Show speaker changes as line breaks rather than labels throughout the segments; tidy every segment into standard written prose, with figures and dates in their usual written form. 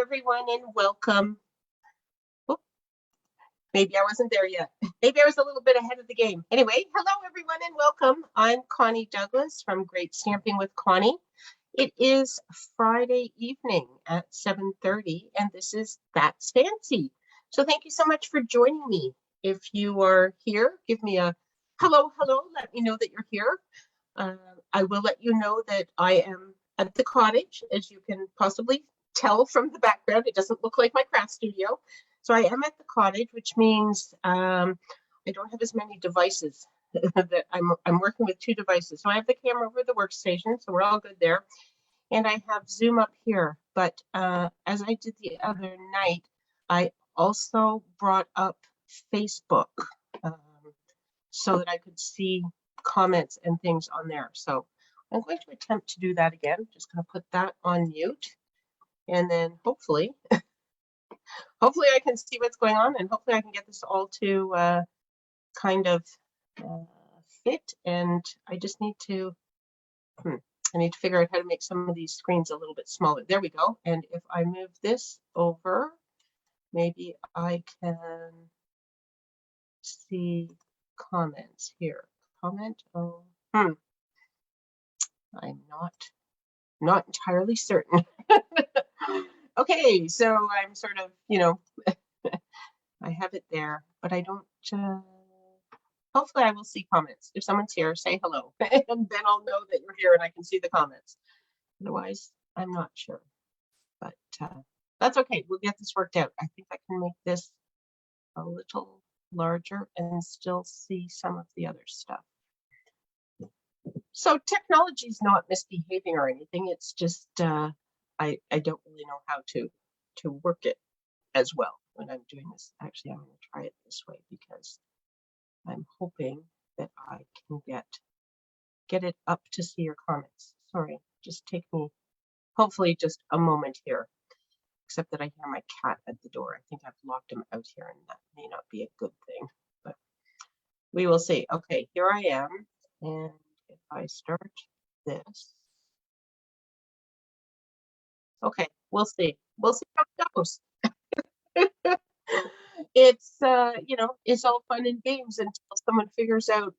everyone, and welcome. Oh, maybe I wasn't there yet. Maybe I was a little bit ahead of the game. Anyway, hello, everyone, and welcome. I'm Connie Douglas from Great Stamping with Connie. It is Friday evening at 7:30, and this is That's Fancy. So thank you so much for joining me. If you are here, give me a hello, hello. Let me know that you're here. I will let you know that I am at the cottage, as you can possibly tell from the background. It doesn't look like my craft studio. So I am at the cottage, which means I don't have as many devices. That I'm working with two devices. So I have the camera over the workstation, so we're all good there. And I have Zoom up here. But as I did the other night, I also brought up Facebook so that I could see comments and things on there. So I'm going to attempt to do that again. Just going to put that on mute. And then hopefully I can see what's going on, and hopefully I can get this all to kind of fit. And I just need to, I need to figure out how to make some of these screens a little bit smaller. There we go. And if I move this over, maybe I can see comments here. Comment, oh, I'm not entirely certain. Okay, so I'm sort of, I have it there, but I don't, hopefully I will see comments. If someone's here, say hello, and then I'll know that you're here and I can see the comments. Otherwise, I'm not sure, but that's okay. We'll get this worked out. I think I can make this a little larger and still see some of the other stuff. So technology is not misbehaving or anything. It's just I don't really know how to work it as well when I'm doing this. Actually, I'm going to try it this way because I'm hoping that I can get it up to see your comments. Sorry, just take me hopefully just a moment here. Except that I hear my cat at the door. I think I've locked him out here, and that may not be a good thing, but we will see. Okay, here I am, and if I start this, okay, we'll see. We'll see how it goes. It's it's all fun and games until someone figures out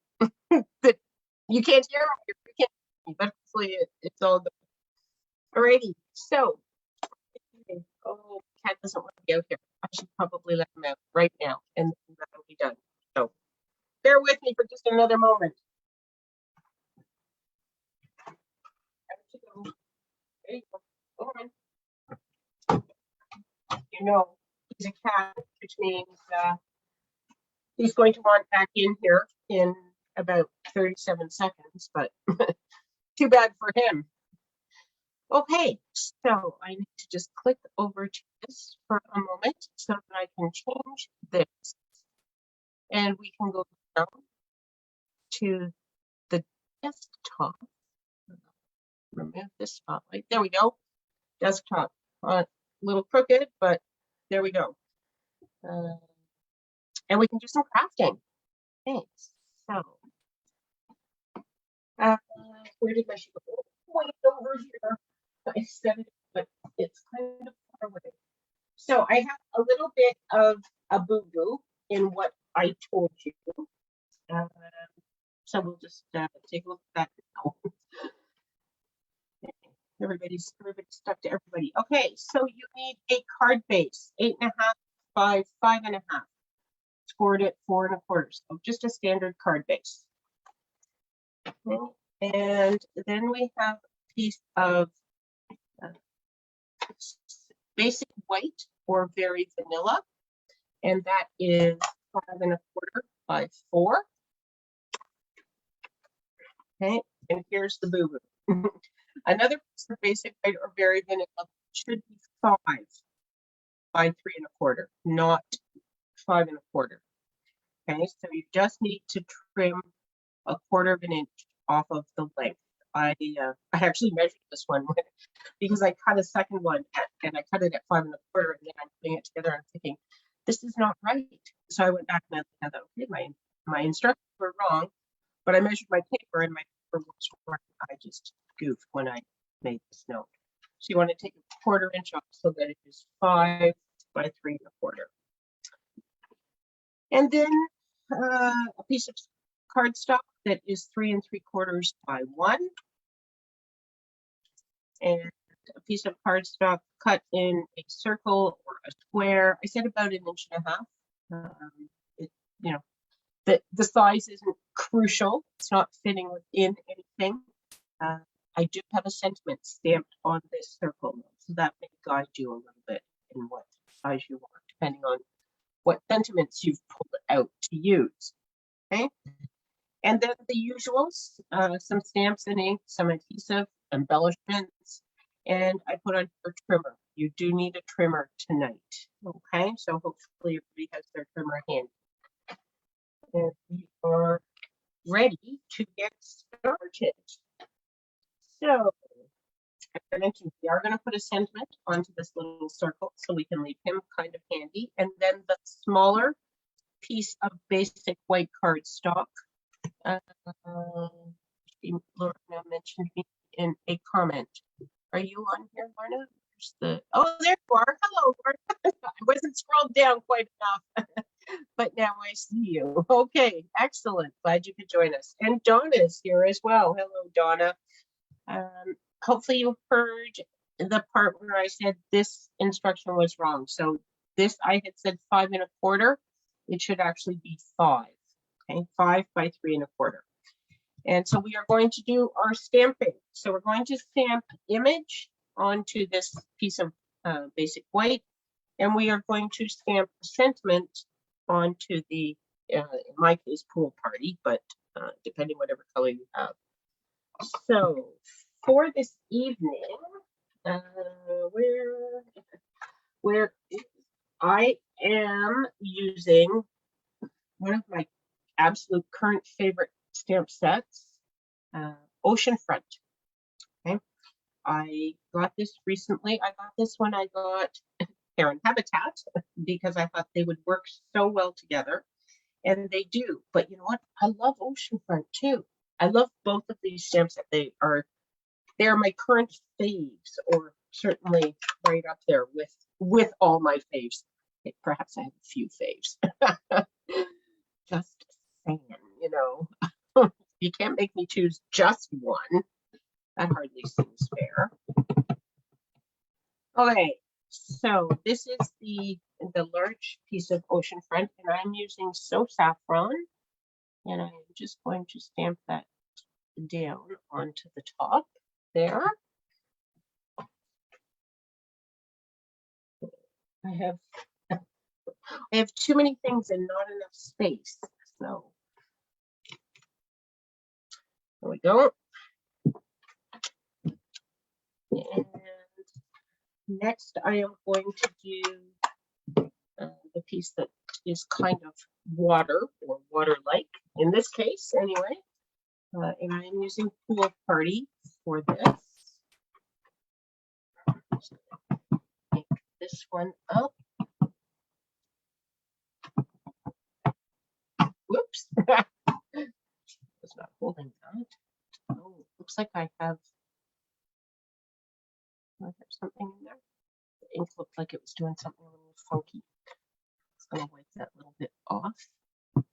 that you can't hear me, but hopefully it's all good. Alrighty, so. Oh, cat doesn't want to be out here. I should probably let him out right now, and that'll be done. So bear with me for just another moment. There you go. Go on. He's a cat, which means he's going to want back in here in about 37 seconds, but too bad for him. Okay, so I need to just click over to this for a moment so that I can change this. And we can go down to the desktop. Remove this spotlight. There we go. Desktop. A little crooked, but there we go. And we can do some crafting. Thanks. So, where did my sheet go? Way over here. I said it, but it's kind of far away. So I have a little bit of a boo-boo in what I told you. So we'll just take a look at that now. Everybody's stuck to everybody. Okay, so you need a card base, 8.5 by 5.5. Scored at 4 1/4. So just a standard card base. Okay. And then we have a piece of basic white or very vanilla, and that is 5 1/4 by 4. Okay, and here's the boo-boo. Another piece of basic white or very vanilla should be 5 by 3 1/4, not 5 1/4. Okay, so you just need to trim 1/4 of an inch off of the length. I actually measured this one because I cut a second one and I cut it at 5 1/4, and then I'm putting it together and thinking this is not right. So I went back and I thought, okay, my instructions were wrong, but I measured my paper and my paper was right. I just goofed when I made this note. So you want to take 1/4 inch off so that it is 5 by 3 1/4. And then a piece of cardstock that is 3 3/4 by 1. And a piece of cardstock cut in a circle or a square. I said about 1.5 inches. You know, the size isn't crucial. It's not fitting within anything. I do have a sentiment stamped on this circle, so that may guide you a little bit in what size you want, depending on what sentiments you've pulled out to use. Okay, and then the usuals, some stamps and ink, some adhesive, embellishments, and I put on your trimmer. You do need a trimmer tonight. Okay, so hopefully everybody has their trimmer handy. And we are ready to get started. So, as I mentioned, we are going to put a sentiment onto this little circle so we can leave him kind of handy. And then the smaller piece of basic white cardstock. Lorna mentioned me in a comment. Are you on here, Lorna? Oh, there you are. Hello, Lorna. I wasn't scrolled down quite enough. But now I see you. Okay, excellent. Glad you could join us. And Donna's here as well. Hello, Donna. Hopefully you heard the part where I said this instruction was wrong. So this, I had said 5 1/4. It should actually be 5. Okay, 5 by 3 1/4. And so we are going to do our stamping. So we're going to stamp image onto this piece of basic white. And we are going to stamp sentiment onto the, in my case, pool party, but depending whatever color you have. So for this evening, where I am using one of my absolute current favorite stamp sets, Oceanfront. Okay, I got this recently. I got this when I got Parent Habitat because I thought they would work so well together, and they do. But you know what? I love Oceanfront too. I love both of these stamps. That they are my current faves, or certainly right up there with all my faves. Perhaps I have a few faves. Just saying, you know, you can't make me choose just one. That hardly seems fair. Okay, so this is the large piece of Oceanfront, and I'm using So Saffron, and I'm just going to stamp that down onto the top there. I have too many things and not enough space, so there we go. And next I am going to do the piece that is kind of water or water-like in this case anyway. And I am using Pool Party for this. So pick this one up. Whoops. I was not holding that. Oh, looks like I have something in there. The ink looked like it was doing something a little funky. I'm going to wipe that little bit off. And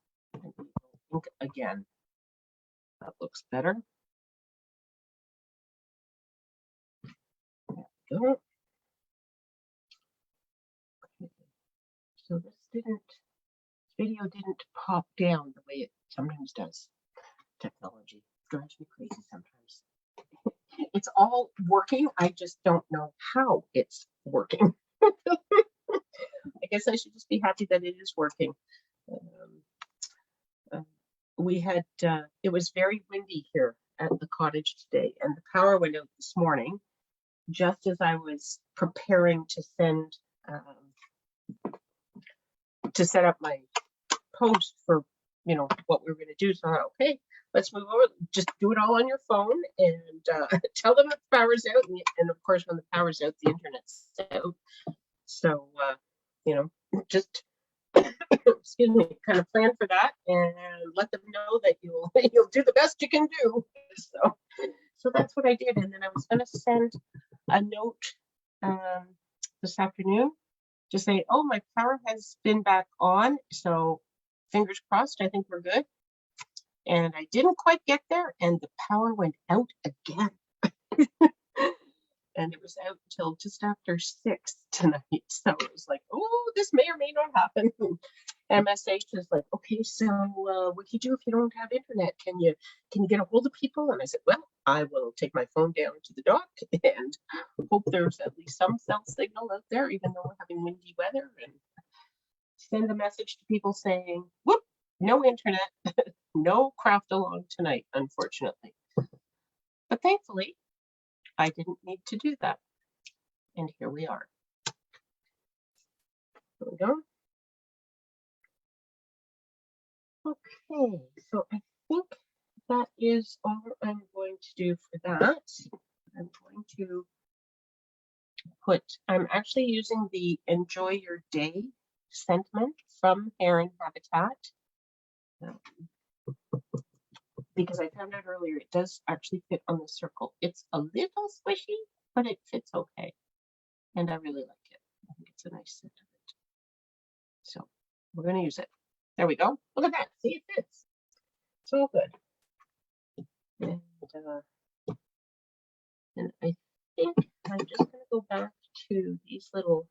we will ink again. That looks better. There we go. Okay. So this video didn't pop down the way it sometimes does. Technology drives me crazy sometimes. It's all working. I just don't know how it's working. I guess I should just be happy that it is working. We had, it was very windy here at the cottage today, and the power went out this morning just as I was preparing to send, to set up my post for, you know, what we were going to do. So, okay, let's move over. Just do it all on your phone and tell them that the power's out. And of course, when the power's out, the internet's out. So, you know, just excuse me, kind of plan for that and let them know that you'll do the best you can do. So that's what I did. And then I was going to send a note this afternoon to say, oh, my power has been back on, so fingers crossed, I think we're good. And I didn't quite get there, and the power went out again. And it was out until just after 6 tonight. So it was like, oh, this may or may not happen. MSH is like, okay, so what do you do if you don't have internet? Can you get a hold of people? And I said, well, I will take my phone down to the dock and hope there's at least some cell signal out there, even though we're having windy weather, and send a message to people saying, whoop, no internet, no craft along tonight, unfortunately. But thankfully, I didn't need to do that. And here we are. There we go. Okay, so I think that is all I'm going to do for that. I'm going to I'm actually using the Enjoy Your Day sentiment from Heron Habitat. Because I found out earlier it does actually fit on the circle. It's a little squishy, but it fits okay. And I really like it. I think it's a nice sentiment. So we're going to use it. There we go. Look at that. See, it fits. It's all good. And I think I'm just going to go back to these little,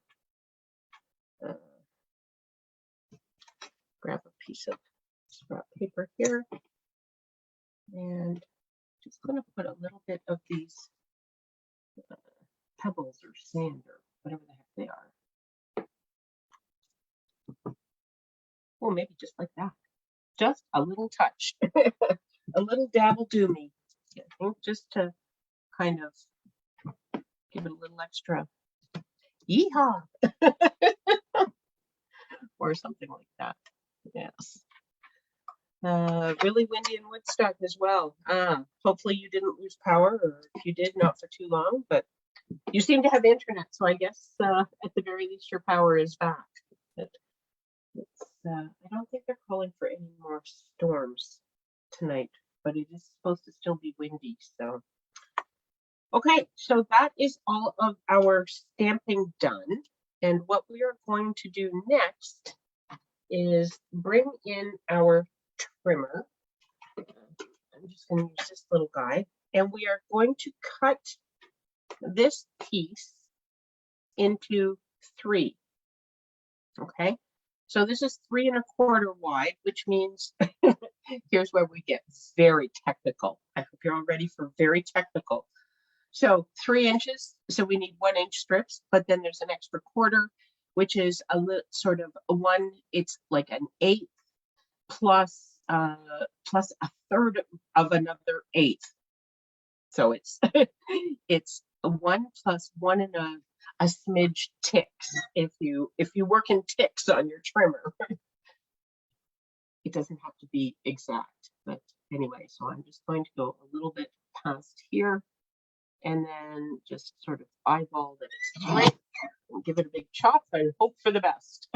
grab a piece of scrap paper here. And just going to put a little bit of these pebbles or sand or whatever the heck they are. Or maybe just like that. Just a little touch. A little dab will do me. I think just to kind of give it a little extra yeehaw. Or something like that. Yes. Really windy in Woodstock as well. Hopefully you didn't lose power, or if you did, not for too long, but you seem to have internet, so I guess at the very least your power is back. But I don't think they're calling for any more storms tonight, but it is supposed to still be windy, so. Okay, so that is all of our stamping done. And what we are going to do next is bring in our trimmer. I'm just going to use this little guy, and we are going to cut this piece into 3. Okay, so this is 3 1/4 wide, which means here's where we get very technical. I hope you're all ready for very technical. So 3 inches, so we need 1 inch strips, but then there's an extra 1/4, which is a little sort of a 1. It's like an 1/8 plus a 1/3 of another 1/8. So it's it's a 1 plus 1 and a smidge ticks. If you work in ticks on your trimmer, it doesn't have to be exact. But anyway, so I'm just going to go a little bit past here, and then just sort of eyeball that it's right, and give it a big chop and hope for the best.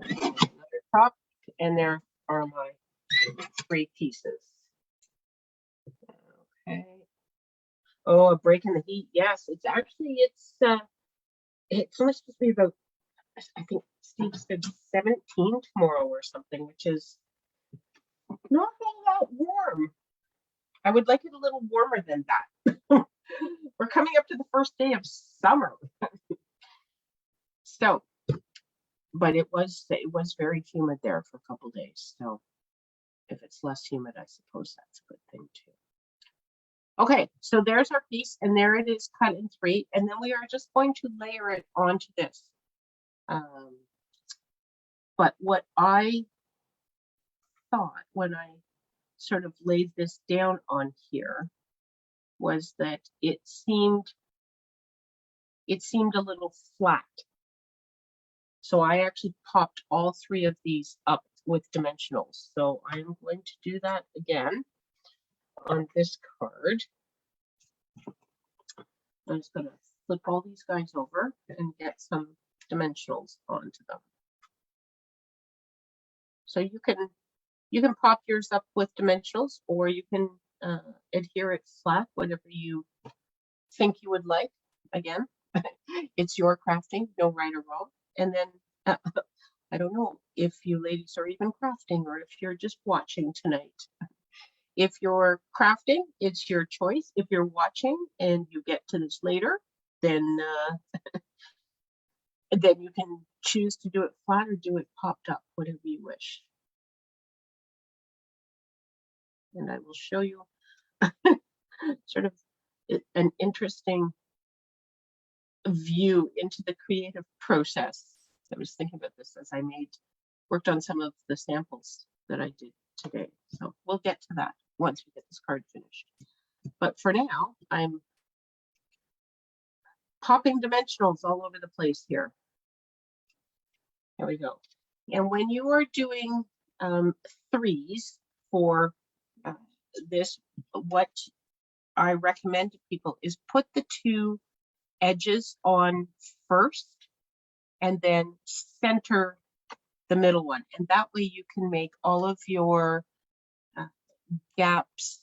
Another chop, and there are my 3 pieces. Okay. Oh, a break in the heat. Yes, it's actually, it's only supposed to be about, I think Steve said 17 tomorrow or something, which is not all that warm. I would like it a little warmer than that. We're coming up to the first day of summer. So, but it was very humid there for a couple days. So if it's less humid, I suppose that's a good thing too. Okay, so there's our piece, and there it is cut in 3, and then we are just going to layer it onto this. But what I thought when I sort of laid this down on here was that it seemed a little flat. So I actually popped all 3 of these up with dimensionals. So I'm going to do that again on this card. I'm just going to flip all these guys over and get some dimensionals onto them. So you You can pop yours up with dimensionals, or you can adhere it flat, whatever you think you would like. Again, it's your crafting, no right or wrong. And then I don't know if you ladies are even crafting or if you're just watching tonight. If you're crafting, it's your choice. If you're watching and you get to this later, then then you can choose to do it flat or do it popped up, whatever you wish. And I will show you sort of an interesting view into the creative process. I was thinking about this as I worked on some of the samples that I did today. So we'll get to that once we get this card finished. But for now, I'm popping dimensionals all over the place here. There we go. And when you are doing threes for this, what I recommend to people is put the two edges on first and then center the middle one. And that way you can make all of your gaps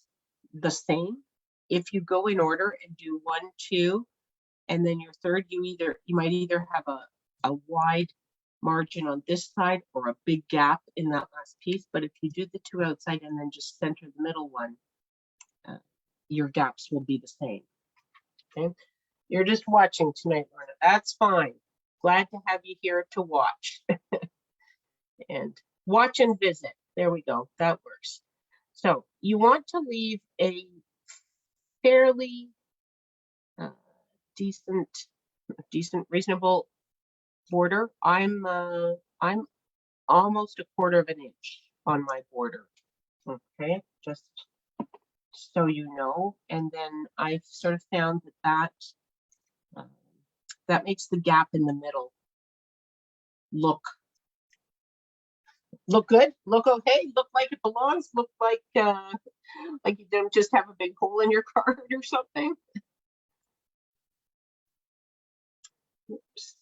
the same. If you go in order and do 1, 2, and then your third, you might either have a wide margin on this side or a big gap in that last piece. But if you do the two outside and then just center the middle one, your gaps will be the same. Okay, you're just watching tonight, Lorna. That's fine. Glad to have you here to watch. And watch and visit. There we go. That works. So you want to leave a fairly decent, reasonable border. I'm almost 1/4 of an inch on my border. Okay, just so you know. And then I've sort of found that makes the gap in the middle look good, look okay, look like it belongs, look like you don't just have a big hole in your card or something. Oops.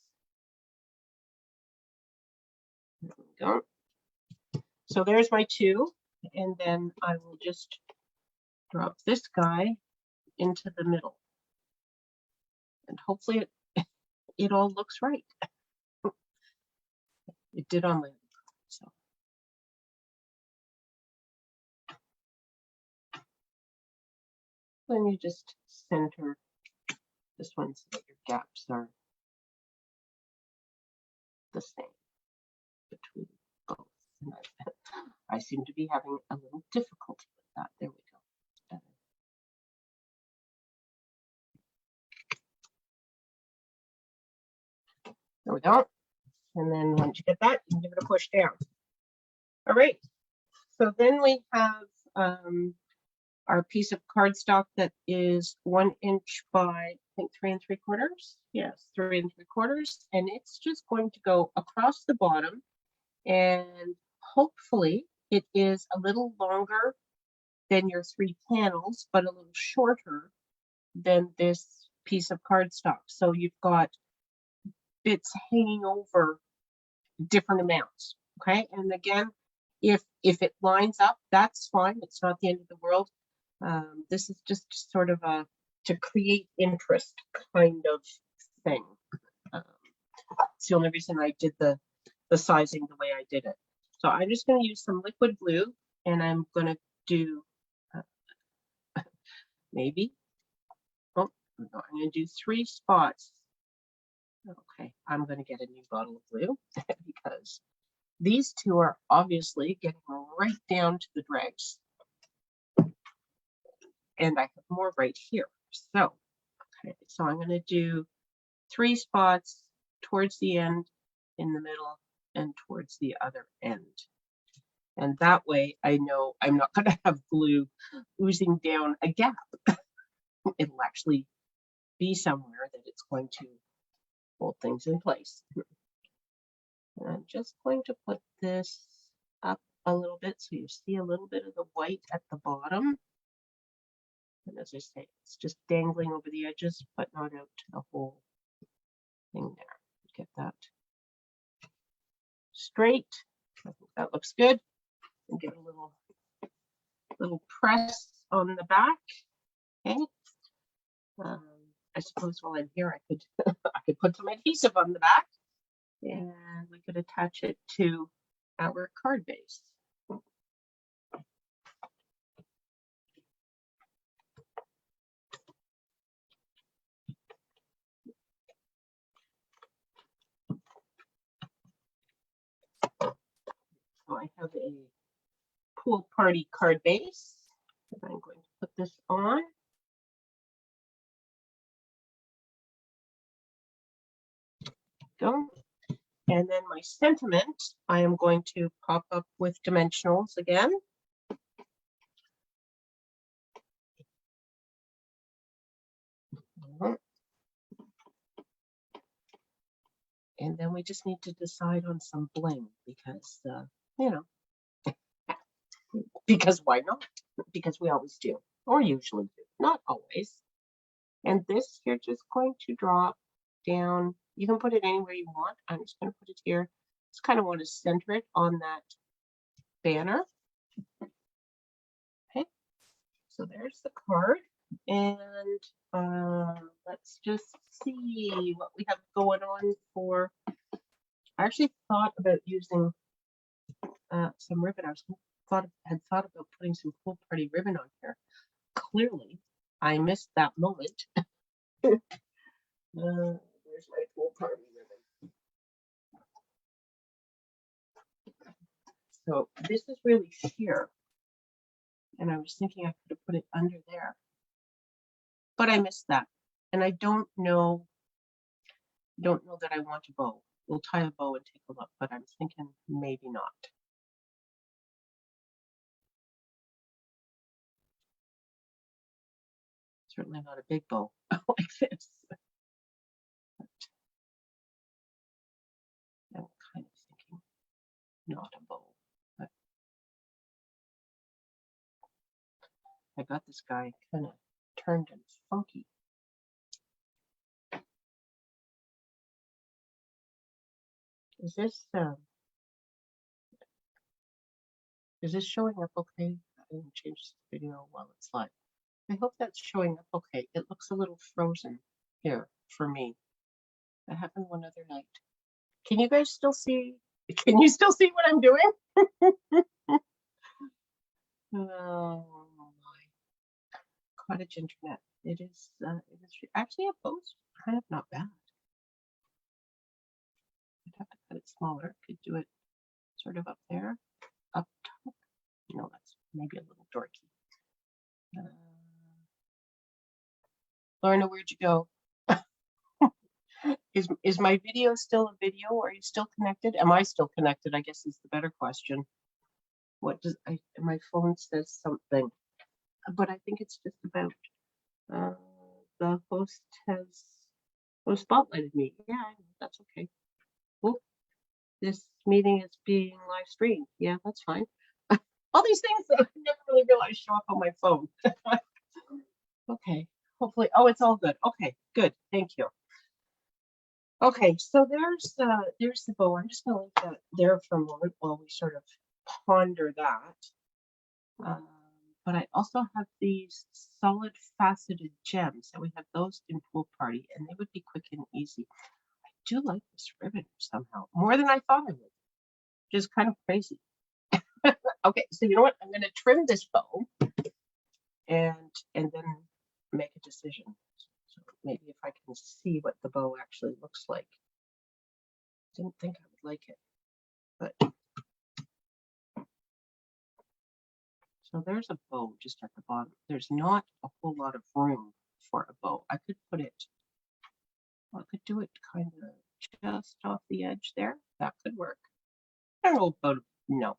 There we go. So there's my two, and then I will just drop this guy into the middle. And hopefully it all looks right. It did on my other card, so. Then you just center this one so that your gaps are the same between both. And I seem to be having a little difficulty with that. There we go. Better. There we go. And then once you get that, you can give it a push down. All right. So then we have our piece of cardstock that is 1 inch by, I think, 3 3/4. Yes, 3 3/4. And it's just going to go across the bottom. And hopefully it is a little longer than your 3 panels, but a little shorter than this piece of cardstock. So you've got bits hanging over different amounts. Okay. And again, if it lines up, that's fine. It's not the end of the world. This is just sort of to create interest kind of thing. It's the only reason I did the sizing the way I did it. So I'm just going to use some liquid glue, and I'm going to do maybe, oh, no, I'm going to do 3 spots. Okay, I'm going to get a new bottle of glue because these two are obviously getting right down to the dregs. And I have more right here. So, okay, so I'm going to do 3 spots towards the end, in the middle, and towards the other end. And that way I know I'm not going to have glue oozing down a gap. It'll actually be somewhere that it's going to hold things in place. And I'm just going to put this up a little bit so you see a little bit of the white at the bottom. And as I say, it's just dangling over the edges, but not out to the whole thing there. Get that straight. I think that looks good. and give it a little press on the back. Okay. I suppose while I'm here, I could I could put some adhesive on the back, and we could attach it to our card base. So I have a pool party card base that I'm going to put this on. Go. And then my sentiment, I am going to pop up with dimensionals again. And then we just need to decide on some bling because, you know, because why not? Because we always do, or usually do, not always. And this you're just going to drop down. You can put it anywhere you want. I'm just going to put it here. Just kind of want to center it on that banner. Okay, so there's the card. And let's just see what we have going on for. I actually thought about using some ribbon. Had thought about putting some pool party ribbon on here. Clearly, I missed that moment. Where's my pool party ribbon? So this is really sheer, and I was thinking I could have put it under there, but I missed that, and I don't know that I want a bow. We'll tie a bow and take a look, but I'm thinking maybe not. Certainly not a big bow like this. But I'm kind of thinking not a bow. But I got this guy kind of turned and funky. Is this showing up okay? I didn't change the video while it's live. I hope that's showing up okay. It looks a little frozen here for me. That happened one other night. Can you guys still see? Can you still see what I'm doing? Oh my. Cottage internet. It is actually a post. Kind of not bad. I'd have to cut it smaller. Could do it sort of up there, up top. No, that's maybe a little dorky. Lorna, where'd you go? Is my video still a video? Are you still connected? Am I still connected? I guess is the better question. What does my phone says something, but I think it's just about the host spotlighted me. Yeah, that's okay. Oh, this meeting is being live streamed. Yeah, that's fine. All these things that I never really realized show up on my phone. Okay, hopefully. Oh, it's all good. Okay, good. Thank you. Okay, so there's the bow. I'm just gonna leave that there for a moment while we sort of ponder that. But I also have these solid faceted gems, and we have those in Pool Party, and they would be quick and easy. I do like this ribbon somehow, more than I thought I would, which is kind of crazy. Okay, so you know what? I'm gonna trim this bow and then make a decision. So maybe if I can see what the bow actually looks like. Didn't think I would like it, but so there's a bow just at the bottom. There's not a whole lot of room for a bow. I could put it, I could do it kind of just off the edge there. That could work. I don't know about, no.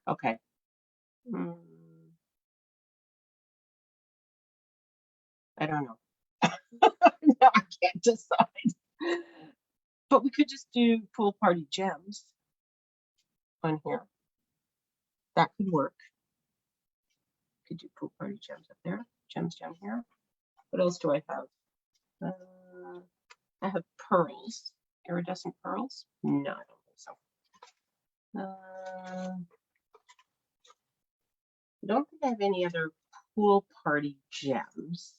Okay. I don't know. No, I can't decide. But we could just do Pool Party gems on here. That could work. Could do Pool Party gems up there, gems down here. What else do I have? I have pearls, iridescent pearls. No, I don't So I don't think I have any other pool party gems.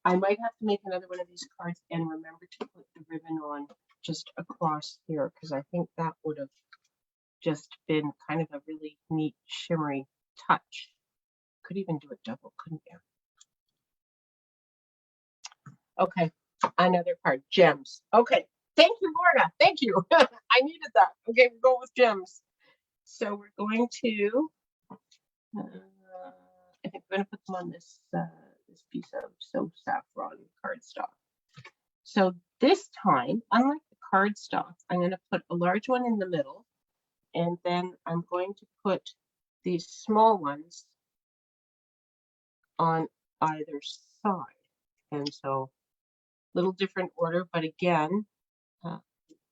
I might have to make another one of these cards and remember to put the ribbon on just across here, because I think that would have just been kind of a really neat shimmery touch. Could even do it double, couldn't you? Okay, another card, gems. Okay, thank you, Lorna. Thank you. I needed that. Okay, we'll go with gems. So we're going to, I think we're going to put them on this this piece of So Saffron cardstock. So this time, unlike the cardstock, I'm going to put a large one in the middle, and then I'm going to put these small ones on either side. And so little different order, but again,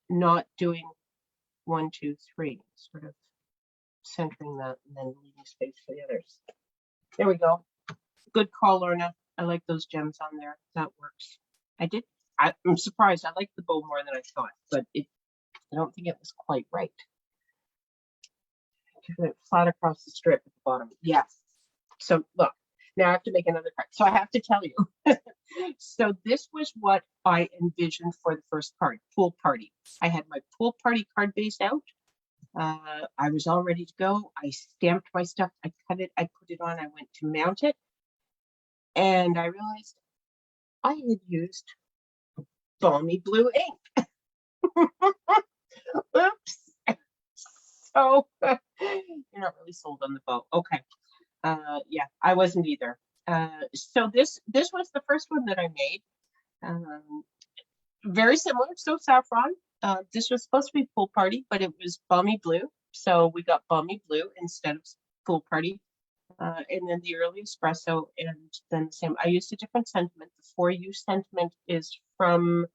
not doing 1, 2, 3, sort of centering that and then leaving space for the others. There we go. Good call, Lorna. I like those gems on there. That works. I'm surprised. I like the bow more than I thought, but I don't think it was quite right. Flat across the strip at the bottom. Yes. So look, now I have to make another card. So I have to tell you. So this was what I envisioned for the first card, pool party. I had my pool party card base out. I was all ready to go. I stamped my stuff. I cut it. I put it on. I went to mount it. And I realized I had used balmy blue ink. Oops. So you're not really sold on the bow. Okay. Yeah, I wasn't either. So this was the first one that I made. Very similar, So Saffron. This was supposed to be pool party, but it was balmy blue. So we got balmy blue instead of pool party. And then the early espresso, and then the same. I used a different sentiment. The For You sentiment is from,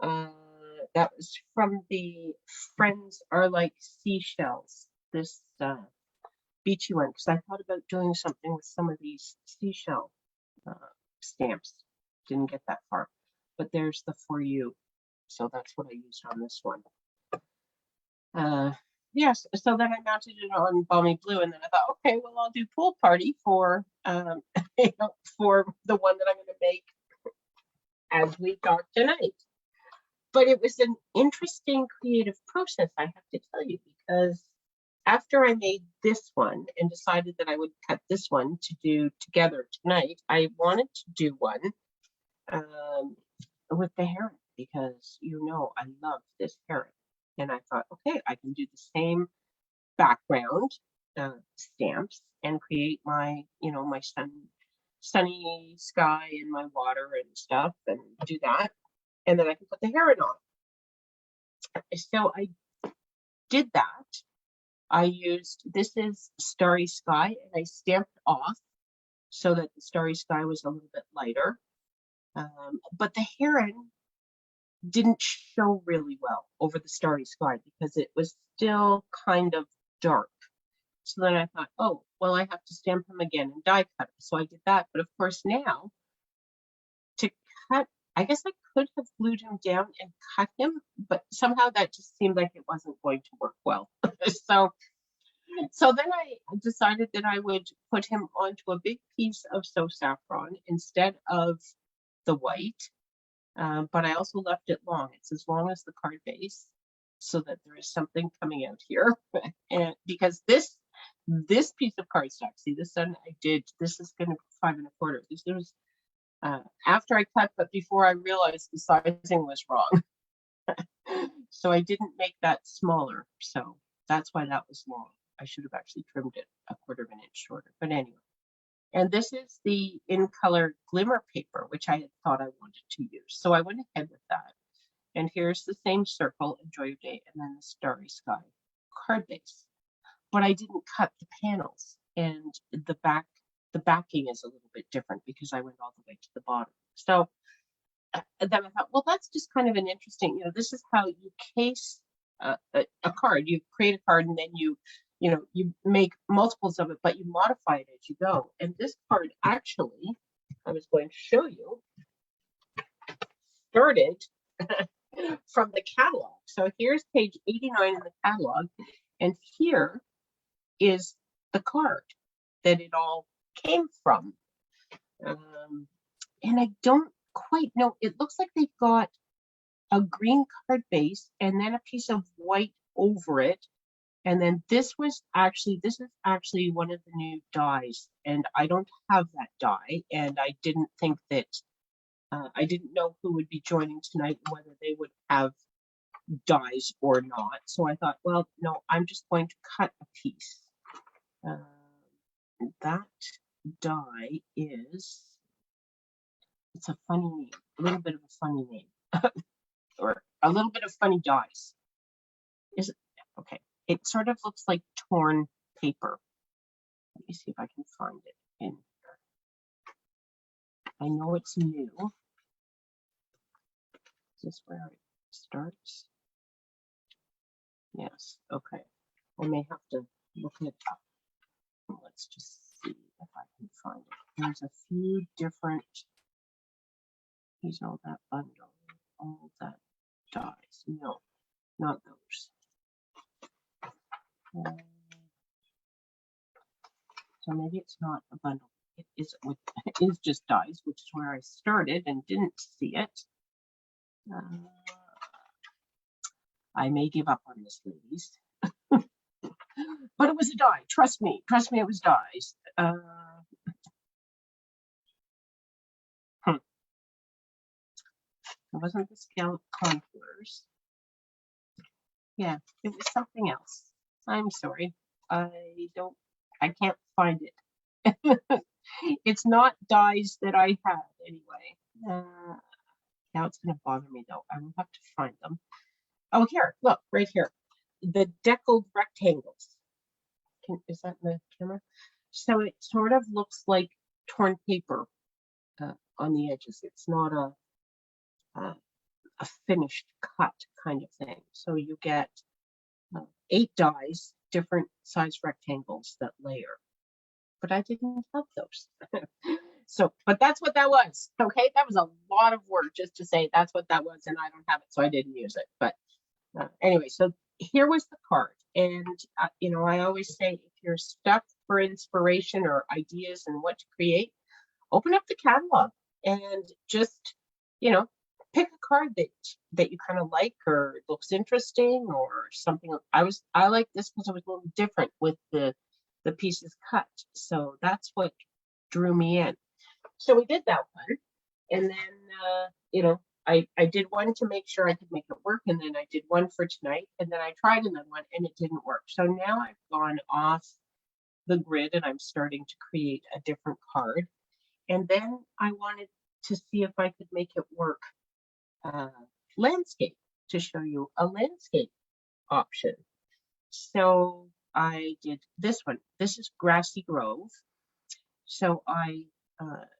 that was from the Friends Are Like Seashells, this beachy one, because I thought about doing something with some of these seashell stamps. Didn't get that far, but there's the For You. So that's what I used on this one. Yes, so then I mounted it on balmy blue, and then I thought, okay, well, I'll do pool party for for the one that I'm going to make as we talk tonight. But it was an interesting creative process, I have to tell you, because after I made this one and decided that I would cut this one to do together tonight, I wanted to do one with the heron, because I love this heron. And I thought, okay, I can do the same background stamps and create my, my sunny sky and my water and stuff, and do that. And then I can put the heron on. So I did that. I used, this is Starry Sky, and I stamped off so that the Starry Sky was a little bit lighter. But the heron didn't show really well over the Starry Sky because it was still kind of dark. So then I thought, oh, well, I have to stamp him again and die cut him. So I did that. But of course now, to cut, I guess I could have glued him down and cut him, but somehow that just seemed like it wasn't going to work well. So then I decided that I would put him onto a big piece of So Saffron instead of the white. But I also left it long. It's as long as the card base, so that there is something coming out here. And because this piece of cardstock, see, this one I did, this is going to be 5 1/4. This was after I cut, but before I realized the sizing was wrong. So I didn't make that smaller. So that's why that was long. I should have actually trimmed it 1/4 inch shorter. But anyway. And this is the In Color Glimmer paper, which I had thought I wanted to use. So I went ahead with that. And here's the same circle, Enjoy Your Day, and then the Starry Sky card base. But I didn't cut the panels, and the backing is a little bit different because I went all the way to the bottom. So then I thought, well, that's just kind of an interesting, this is how you case a card. You create a card, and then you make multiples of it, but you modify it as you go. And this card, actually, I was going to show you. started from the catalog. So here's page 89 in the catalog, and here is the card that it all came from. And I don't quite know. It looks like they've got a green card base and then a piece of white over it. And then this is actually one of the new dies, and I don't have that die, and I didn't think that, I didn't know who would be joining tonight, whether they would have dies or not. So I thought, well, no, I'm just going to cut a piece. That die is, it's a funny name, a little bit of a funny name, or a little bit of funny dies. Is it? Okay. It sort of looks like torn paper. Let me see if I can find it in here. I know it's new. Is this where it starts? Yes, okay. I may have to look it up. Let's just see if I can find it. There's a few different, here's all that bundle, all that dies. No, not those. So maybe it's not a bundle. It is just dies, which is where I started and didn't see it. I may give up on this, ladies. But it was a die. Trust me, it was dies. It wasn't the scallop contours. Yeah, it was something else. I'm sorry. I can't find it. It's not dies that I had anyway. Now it's going to bother me though. I will have to find them. Oh, here, look, right here. The Deckled Rectangles. Is that in the camera? So it sort of looks like torn paper on the edges. It's not a finished cut kind of thing. So you get 8 dies, different size rectangles that layer. But I didn't have those. So, but that's what that was. Okay, that was a lot of work just to say that's what that was, and I don't have it, so I didn't use it. But anyway, so here was the card, and you know, I always say if you're stuck for inspiration or ideas and what to create, open up the catalog and just, you know, pick a card that you kind of like or looks interesting or something. I like this because it was a little different with the pieces cut, so that's what drew me in. So we did that one, and then you know, I did one to make sure I could make it work, and then I did one for tonight, and then I tried another one and it didn't work. So now I've gone off the grid and I'm starting to create a different card. And then I wanted to see if I could make it work landscape, to show you a landscape option. So I did this one. This is Grassy Grove. So I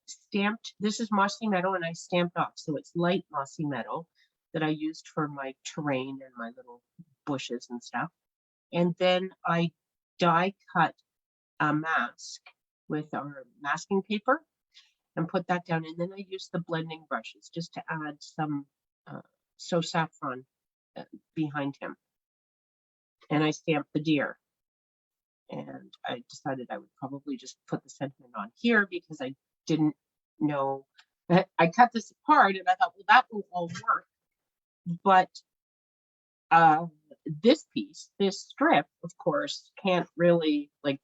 stamped, this is mossy meadow, and I stamped off. So it's light mossy meadow that I used for my terrain and my little bushes and stuff. And then I die cut a mask with our masking paper and put that down. And then I used the blending brushes just to add some So Saffron behind him. And I stamped the deer. And I decided I would probably just put the sentiment on here because I didn't know. I cut this apart and I thought, well, that will all work. But this piece, this strip, of course, can't really, like,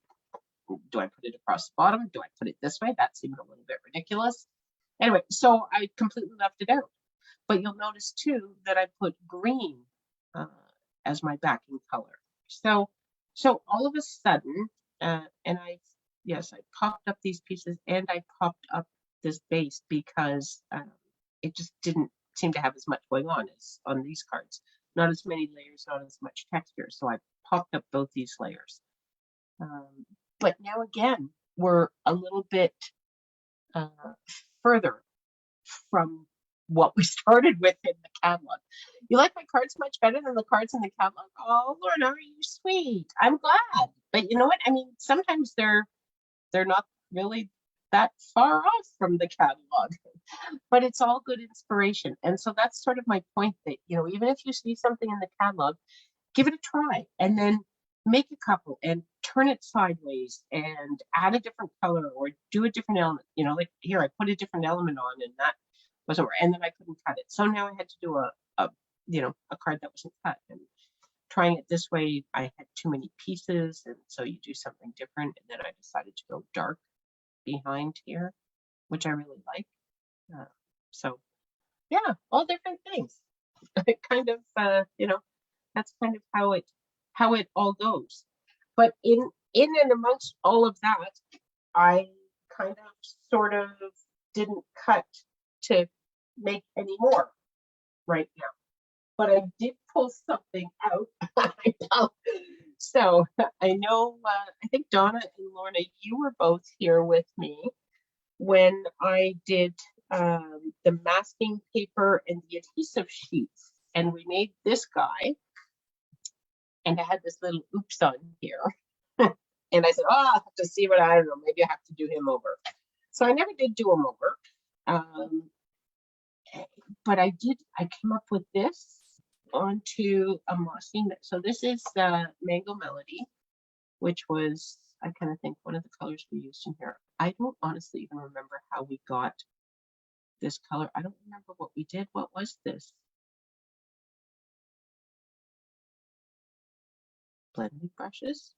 do I put it across the bottom? Do I put it this way? That seemed a little bit ridiculous. Anyway, so I completely left it out. But you'll notice too that I put green as my backing color. So all of a sudden, and I popped up these pieces and I popped up this base because it just didn't seem to have as much going on as on these cards. Not as many layers, not as much texture. So I popped up both these layers. But now again, we're a little bit further from what we started with in the catalog. You like my cards much better than the cards in the catalog? Oh, Lord, are you sweet? I'm glad. But you know what? I mean, sometimes they're not really that far off from the catalog. but it's all good inspiration. And so that's sort of my point, that, even if you see something in the catalog, give it a try and then make a couple and turn it sideways and add a different color or do a different element. Like here, I put a different element on and that wasn't, and then I couldn't cut it. So now I had to do a card that wasn't cut. And trying it this way, I had too many pieces, and so you do something different. And then I decided to go dark behind here, which I really like. So yeah, all different things. Kind of, that's kind of how it all goes. But in and amongst all of that, I kind of sort of didn't cut to make any more right now. But I did pull something out. So I know, I think Donna and Lorna, you were both here with me when I did the masking paper and the adhesive sheets. And we made this guy. And I had this little oops on here. And I said, I'll have to see I don't know, maybe I have to do him over. So I never did do him over. But I came up with this onto a masking. So this is Mango Melody, which was, I kind of think, one of the colors we used in here. I don't honestly even remember how we got this color. I don't remember what we did. What was this? Blending brushes.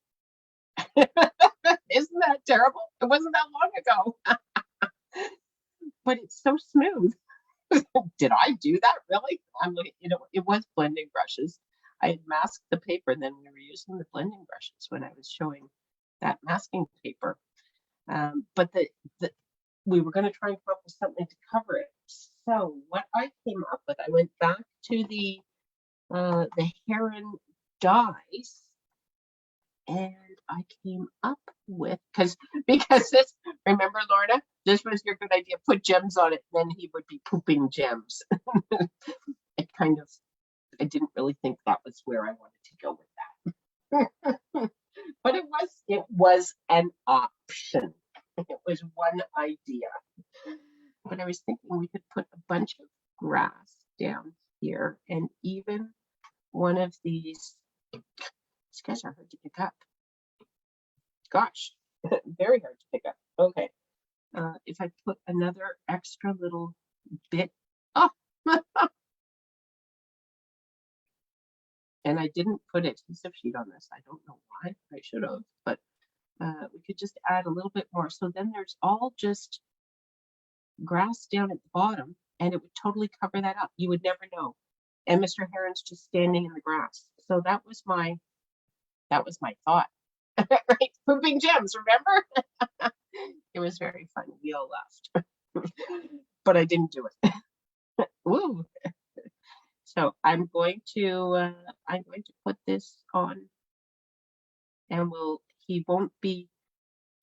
Isn't that terrible? It wasn't that long ago. But it's so smooth. Did I do that really? I'm like, it was blending brushes. I had masked the paper, and then we were using the blending brushes when I was showing that masking paper. But we were going to try and come up with something to cover it. So what I came up with, I went back to the heron dies, and I came up with, because this, remember, Lorna, this was your good idea, put gems on it, then he would be pooping gems. I didn't really think that was where I wanted to go with that. But it was an option. It was one idea. But I was thinking we could put a bunch of grass down here, and even one of these guys are hard to pick up. Gosh, very hard to pick up. Okay. If I put another extra little bit, and I didn't put adhesive sheet on this. I don't know why. I should have, but we could just add a little bit more. So then there's all just grass down at the bottom, and it would totally cover that up. You would never know. And Mr. Heron's just standing in the grass. So that was my thought. Right? Pooping gems, remember? It was very funny. We all laughed. But I didn't do it. Woo. So I'm going to put this on, and he won't be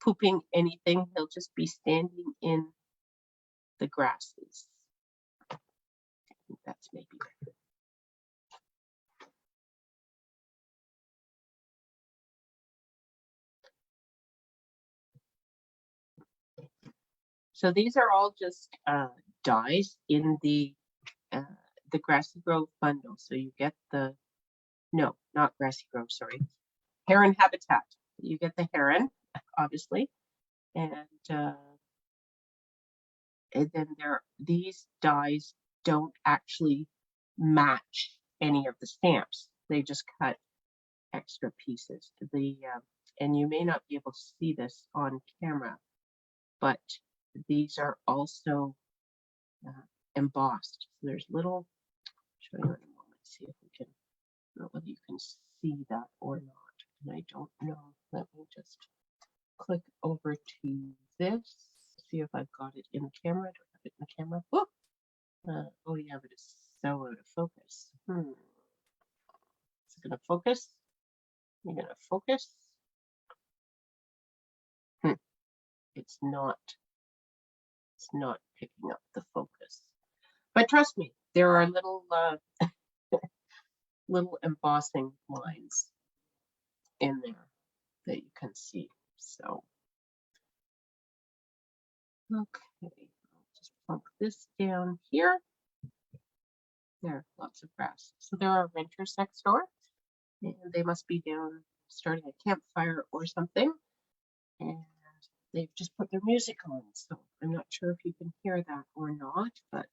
pooping anything. He'll just be standing in the grasses. I think that's maybe better. So these are all just dies in the Grassy Grove bundle. So you get no, not Grassy Grove, sorry, Heron Habitat. You get the heron, obviously, and then these dies don't actually match any of the stamps. They just cut extra pieces. And you may not be able to see this on camera, but these are also embossed. So there's little, I'll show you in a moment, see if we can, I don't know whether you can see that or not. And I don't know. Let me just click over to this, see if I've got it in the camera. Do I have it in the camera? Oh yeah, but it's so out of focus. Is it gonna focus? You're gonna focus? It's not picking up the focus. But trust me, there are little little embossing lines in there that you can see. So okay, I'll just plunk this this down here. There, lots of grass. So there are renters next door, and they must be down starting a campfire or something. And they've just put their music on, so I'm not sure if you can hear that or not, but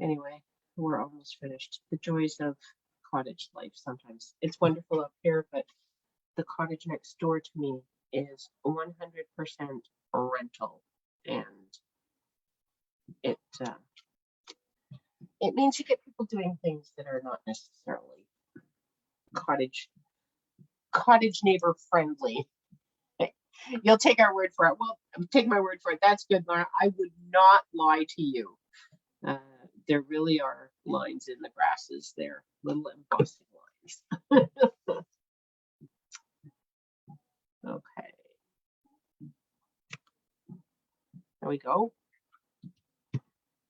anyway, we're almost finished. The joys of cottage life sometimes. It's wonderful up here, but the cottage next door to me is 100% rental, and it means you get people doing things that are not necessarily cottage neighbor friendly. You'll take our word for it. Well, take my word for it. That's good, Laura. I would not lie to you. There really are lines in the grasses there, little embossing lines. Okay. There we go.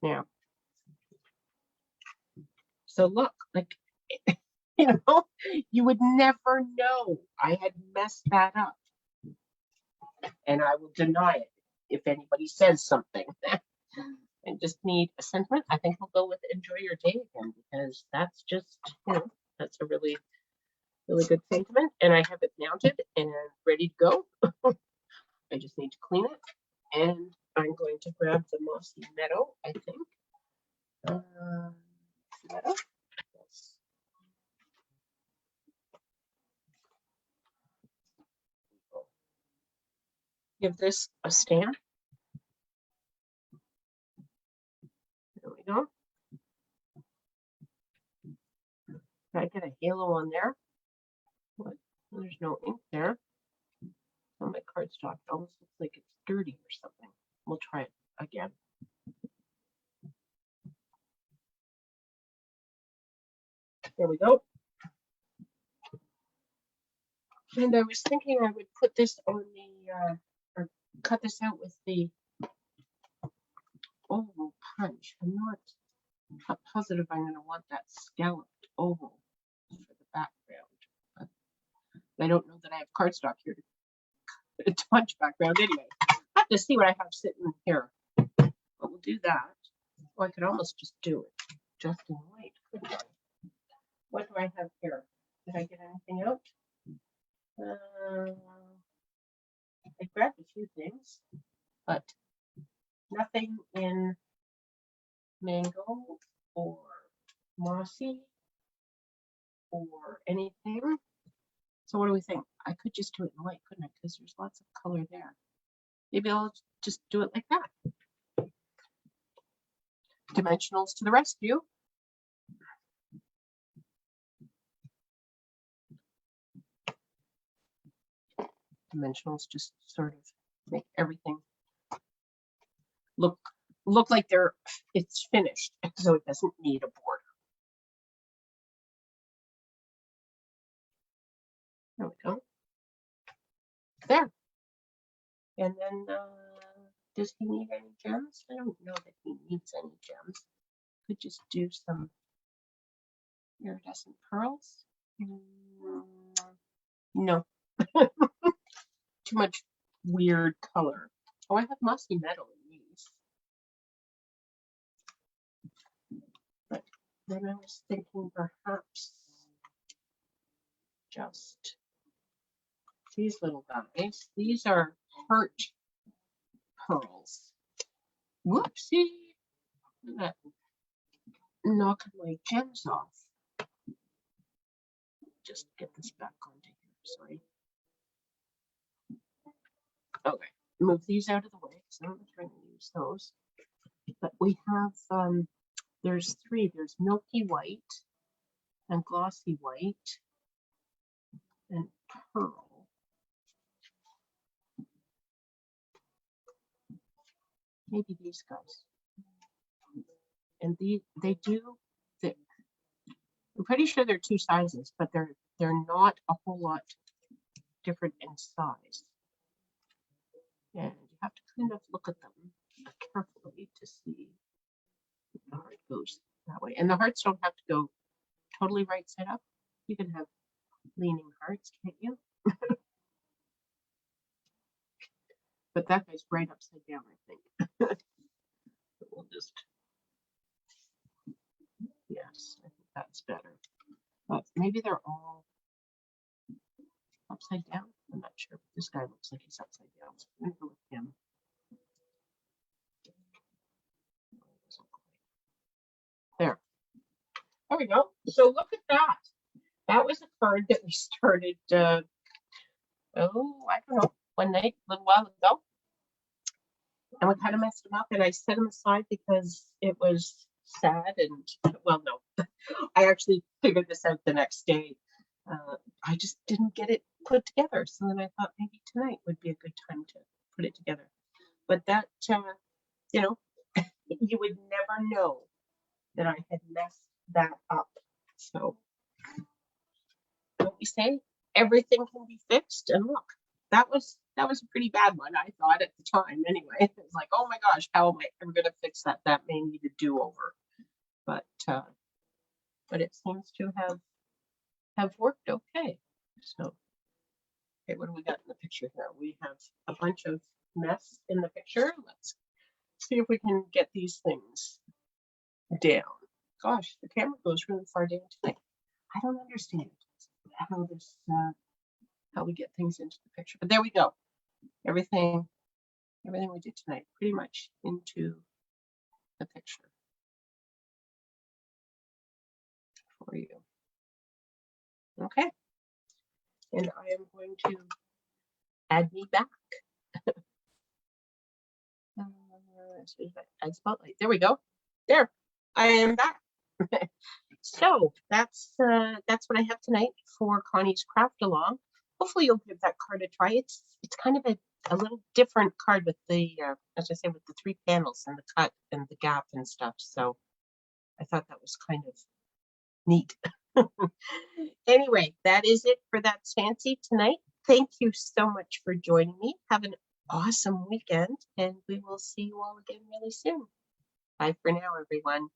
Now, so look, like, you know, you would never know I had messed that up. And I will deny it if anybody says something. I just need a sentiment. I think we'll go with enjoy your day again, because that's just, you know, that's a really, really good sentiment. And I have it mounted and ready to go. I just need to clean it. And I'm going to grab the mossy meadow, I think. Meadow. Yes. Give this a stamp. There we go. Can I get a halo on there? What? There's no ink there. On my cardstock, it almost looks like it's dirty or something. We'll try it again. There we go. And I was thinking I would put this on the, or cut this out with the oval punch. I'm not positive I'm going to want that scalloped oval for the background. But I don't know that I have cardstock here to punch background anyway. I have to see what I have sitting here. But we'll do that. Oh, I could almost just do it just in white, couldn't I? What do I have here? Did I get anything out? I grabbed a few things, but nothing in mango or mossy or anything. So what do we think? I could just do it in white, couldn't I? Because there's lots of color there. Maybe I'll just do it like that. Dimensionals to the rescue. Dimensionals just sort of make everything look like it's finished, so it doesn't need a border. There we go. There. And then does he need any gems? I don't know that he needs any gems. Could just do some iridescent pearls. No. Too much weird color. Oh, I have mossy metal in these. But then I was thinking perhaps just these little guys. These are heart pearls. Whoopsie. That knocking my gems off. Just get this back onto here. Sorry. Okay, move these out of the way because I'm not trying to use those. But we have, there's three. There's milky white and glossy white and pearl. Maybe these guys. And they do thick. I'm pretty sure they're two sizes, but they're not a whole lot different in size. And you have to kind of look at them carefully to see if the heart goes that way. And the hearts don't have to go totally right side up. You can have leaning hearts, can't you? But that guy's right upside down, I think. maybe they're all upside down. I'm not sure, but this guy looks like he's upside down. So I'm gonna go with him. There. There we go. So look at that. That was a card that we started, I don't know, one night, a little while ago. And we kind of messed him up, and I set him aside because it was sad. And, well, no, I actually figured this out the next day. I just didn't get it put together. So then I thought maybe tonight would be a good time to put it together. But that, you know, you would never know that I had messed that up. So, what we say, everything can be fixed. And look, that was a pretty bad one, I thought at the time. Anyway, it was like, oh my gosh, how am I ever going to fix that? That may need a do-over. But it seems to have worked okay. So, okay, what do we got in the picture here? We have a bunch of mess in the picture. Let's see if we can get these things down. Gosh, the camera goes really far down tonight. I don't understand how this how we get things into the picture, but there we go. Everything we did tonight pretty much into the picture for you. Okay, and I am going to add me back. Add spotlight. There we go. There, I am back. So that's what I have tonight for Connie's craft along. Hopefully you'll give that card a try. It's kind of a little different card with the as I say, with the 3 panels and the cut and the gap and stuff. So I thought that was kind of neat. Anyway, that is it for That's Fancy tonight. Thank you so much for joining me. Have an awesome weekend, and we will see you all again really soon. Bye for now, everyone.